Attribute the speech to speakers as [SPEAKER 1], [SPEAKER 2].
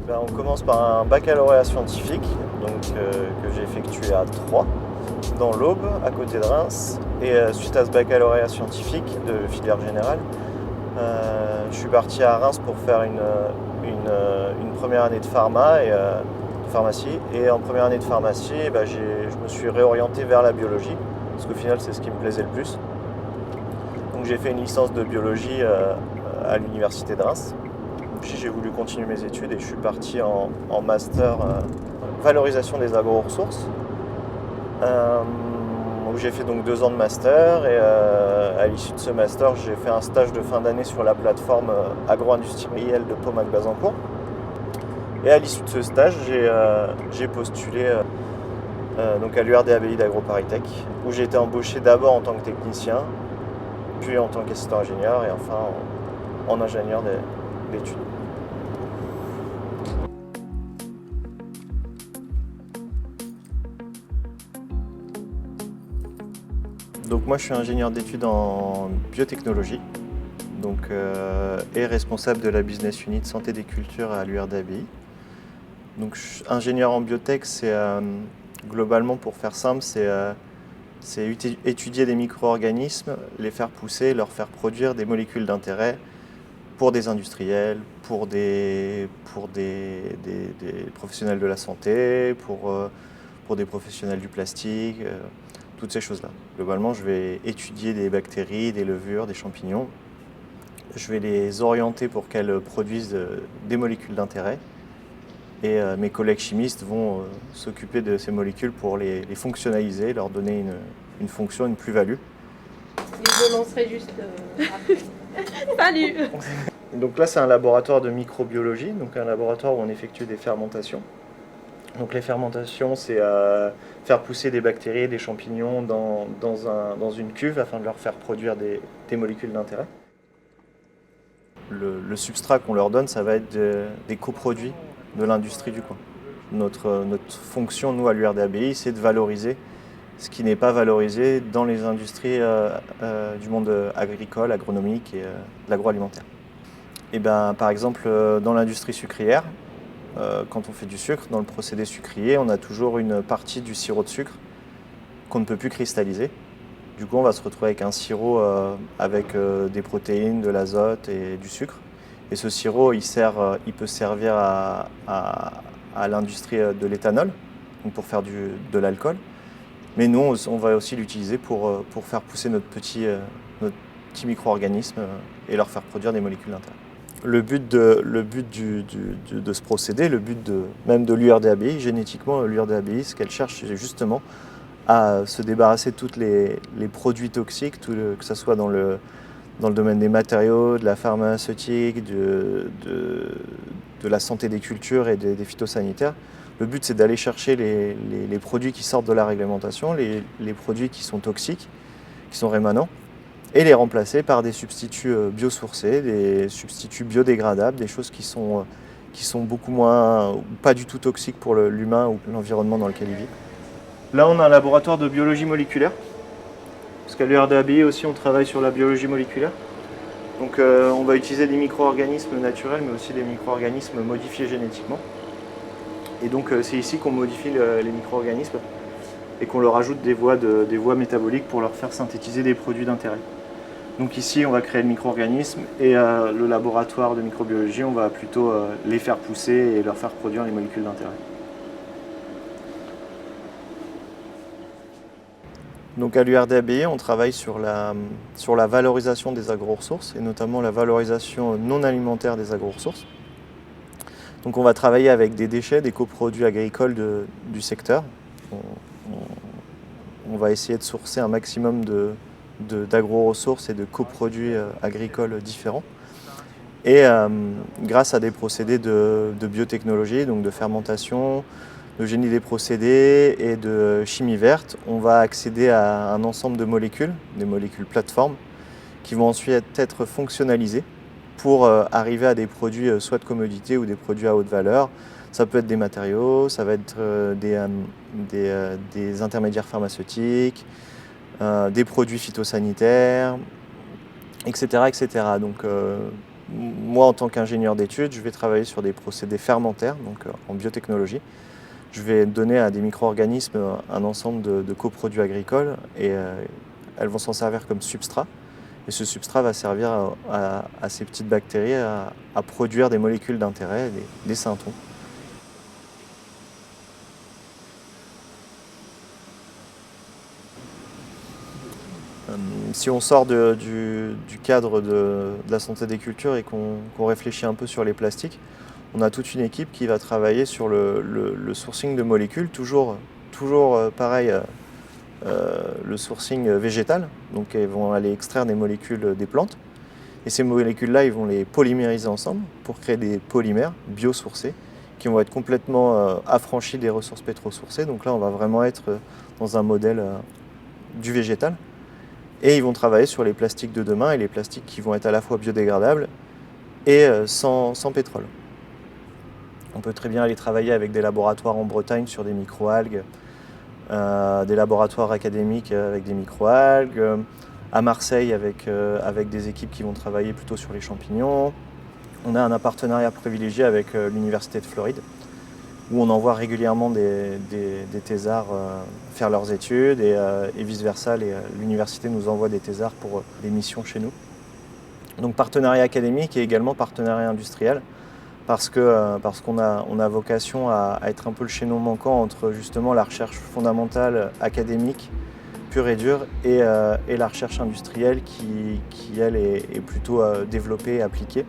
[SPEAKER 1] On commence par un baccalauréat scientifique que j'ai effectué à Troyes, dans l'Aube, à côté de Reims. Et suite à ce baccalauréat scientifique de filière générale, je suis parti à Reims pour faire une première année de pharmacie. Et en première année de pharmacie, je me suis réorienté vers la biologie, parce qu'au final, c'est ce qui me plaisait le plus. Donc j'ai fait une licence de biologie à l'université de Reims. Puis j'ai voulu continuer mes études et je suis parti en master valorisation des agro-ressources. Où j'ai fait donc 2 ans de master et à l'issue de ce master, j'ai fait un stage de fin d'année sur la plateforme agro-industrielle de Pomac-Bazancourt. Et à l'issue de ce stage, j'ai postulé donc à l'URD-ABI d'AgroParisTech, où j'ai été embauché d'abord en tant que technicien, puis en tant qu'assistant ingénieur et enfin en ingénieur d'études. Donc moi je suis ingénieur d'études en biotechnologie et responsable de la business unit santé des cultures à l'URD-ABI. Donc ingénieur en biotech, c'est globalement, pour faire simple, c'est étudier des micro-organismes, les faire pousser, leur faire produire des molécules d'intérêt pour des industriels, pour des professionnels de la santé, pour des professionnels du plastique, toutes ces choses-là. Globalement, je vais étudier des bactéries, des levures, des champignons. Je vais les orienter pour qu'elles produisent des molécules d'intérêt. Et mes collègues chimistes vont s'occuper de ces molécules pour les fonctionnaliser, leur donner une fonction, une plus-value.
[SPEAKER 2] Je lancerai juste après. Salut.
[SPEAKER 1] Donc là, c'est un laboratoire de microbiologie, donc un laboratoire où on effectue des fermentations. Donc les fermentations, c'est faire pousser des bactéries, des champignons dans une cuve afin de leur faire produire des molécules d'intérêt. Le substrat qu'on leur donne, ça va être des coproduits de l'industrie du coin. Notre fonction, nous, à l'URD-ABI, c'est de valoriser ce qui n'est pas valorisé dans les industries du monde agricole, agronomique et de l'agroalimentaire. Et par exemple, dans l'industrie sucrière, quand on fait du sucre, dans le procédé sucrier, on a toujours une partie du sirop de sucre qu'on ne peut plus cristalliser. Du coup, on va se retrouver avec un sirop avec des protéines, de l'azote et du sucre. Et ce sirop, il peut servir à l'industrie de l'éthanol, donc pour faire de l'alcool. Mais nous, on va aussi l'utiliser pour faire pousser notre petit micro-organisme et leur faire produire des molécules d'intérêt. Le but de ce procédé, le but même de l'URD-ABI, génétiquement, l'URD-ABI, ce qu'elle cherche, c'est justement à se débarrasser de tous les produits toxiques, que ce soit dans le domaine des matériaux, de la pharmaceutique, de la santé des cultures et des phytosanitaires. Le but, c'est d'aller chercher les produits qui sortent de la réglementation, les produits qui sont toxiques, qui sont rémanents, et les remplacer par des substituts biosourcés, des substituts biodégradables, des choses qui sont beaucoup moins, pas du tout toxiques pour l'humain ou l'environnement dans lequel il vit. Là, on a un laboratoire de biologie moléculaire, parce qu'à l'URD-ABI aussi, on travaille sur la biologie moléculaire. Donc on va utiliser des micro-organismes naturels, mais aussi des micro-organismes modifiés génétiquement. Et donc c'est ici qu'on modifie les micro-organismes et qu'on leur ajoute des voies métaboliques pour leur faire synthétiser des produits d'intérêt. Donc ici, on va créer le micro-organisme et le laboratoire de microbiologie, on va plutôt les faire pousser et leur faire produire les molécules d'intérêt. Donc à l'URD-ABI, on travaille sur la valorisation des agro-ressources et notamment la valorisation non alimentaire des agro-ressources. Donc on va travailler avec des déchets, des coproduits agricoles du secteur. On va essayer de sourcer un maximum d'agro-ressources et de coproduits agricoles différents. Et grâce à des procédés de biotechnologie, donc de fermentation, de génie des procédés et de chimie verte, on va accéder à un ensemble de molécules, des molécules plateformes, qui vont ensuite être fonctionnalisées pour arriver à des produits soit de commodité ou des produits à haute valeur. Ça peut être des matériaux, ça va être des intermédiaires pharmaceutiques, des produits phytosanitaires, etc. etc. Donc moi, en tant qu'ingénieur d'études, je vais travailler sur des procédés fermentaires, donc en biotechnologie. Je vais donner à des micro-organismes un ensemble de coproduits agricoles et elles vont s'en servir comme substrat. Et ce substrat va servir à ces petites bactéries à produire des molécules d'intérêt, des synthons. Si on sort du cadre de la santé des cultures et qu'on réfléchit un peu sur les plastiques, on a toute une équipe qui va travailler sur le sourcing de molécules, toujours pareil, le sourcing végétal. Donc ils vont aller extraire des molécules des plantes. Et ces molécules-là, ils vont les polymériser ensemble pour créer des polymères biosourcés qui vont être complètement affranchis des ressources pétrosourcées. Donc là, on va vraiment être dans un modèle du végétal. Et ils vont travailler sur les plastiques de demain et les plastiques qui vont être à la fois biodégradables et sans pétrole. On peut très bien aller travailler avec des laboratoires en Bretagne sur des microalgues, des laboratoires académiques avec des microalgues, à Marseille avec des équipes qui vont travailler plutôt sur les champignons. On a un partenariat privilégié avec l'Université de Floride, où on envoie régulièrement des thésards faire leurs études et vice-versa, l'université nous envoie des thésards pour des missions chez nous. Donc partenariat académique et également partenariat industriel, parce qu'on a vocation à être un peu le chaînon manquant entre justement la recherche fondamentale académique pure et dure et la recherche industrielle qui elle, est plutôt développée et appliquée.